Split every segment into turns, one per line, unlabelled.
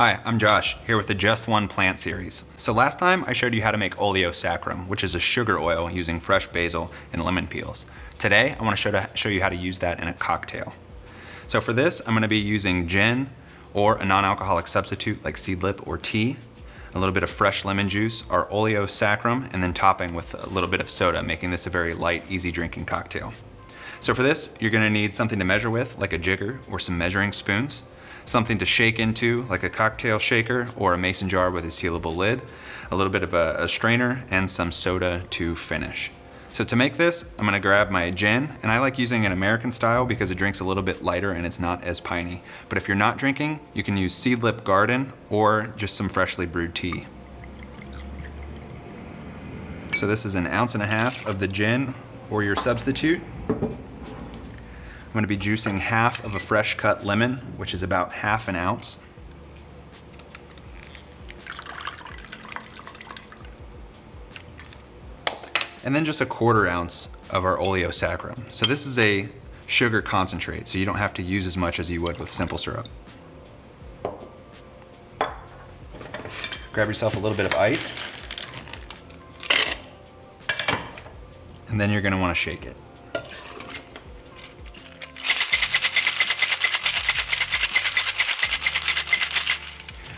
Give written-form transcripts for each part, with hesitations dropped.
Hi, I'm Josh, here with the Just One Plant series. So last time I showed you how to make oleo saccharum, which is a sugar oil using fresh basil and lemon peels. Today I want to show you how to use that in a cocktail. So for this I'm going to be using gin or a non-alcoholic substitute like seedlip or tea, a little bit of fresh lemon juice, our oleo saccharum, and then topping with a little bit of soda, making this a very light, easy drinking cocktail. So for this you're going to need something to measure with like a jigger or some measuring spoons, something to shake into like a cocktail shaker or a mason jar with a sealable lid, a little bit of a strainer, and some soda to finish. So to make this, I'm gonna grab my gin, and I like using an American style because it drinks a little bit lighter and it's not as piney. But if you're not drinking, you can use Seedlip Garden or just some freshly brewed tea. So this is 1.5 ounces of the gin or your substitute. I'm going to be juicing half of a fresh cut lemon, which is about 1/2 ounce. And then just 1/4 ounce of our oleo saccharum. So this is a sugar concentrate, so you don't have to use as much as you would with simple syrup. Grab yourself a little bit of ice. And then you're going to want to shake it.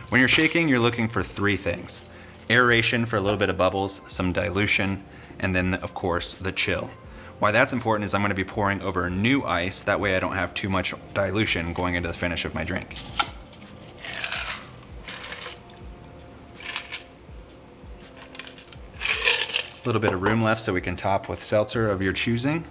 When you're shaking, you're looking for 3 things: aeration for a little bit of bubbles, some dilution, and then of course the chill. Why that's important is I'm going to be pouring over new ice, that way I don't have too much dilution going into the finish of my drink. A little bit of room left so we can top with seltzer of your choosing.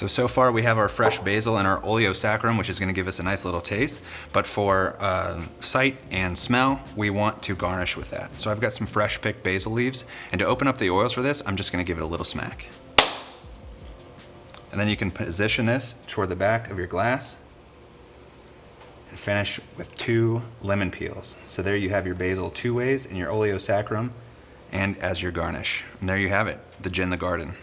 So far we have our fresh basil and our oleo saccharum, which is going to give us a nice little taste. But for sight and smell, we want to garnish with that. So I've got some fresh picked basil leaves, and to open up the oils for this, I'm just going to give it a little smack. And then you can position this toward the back of your glass and finish with 2 lemon peels. So there you have your basil 2 ways and your oleo saccharum and as your garnish. And there you have it, the Gin the Garden.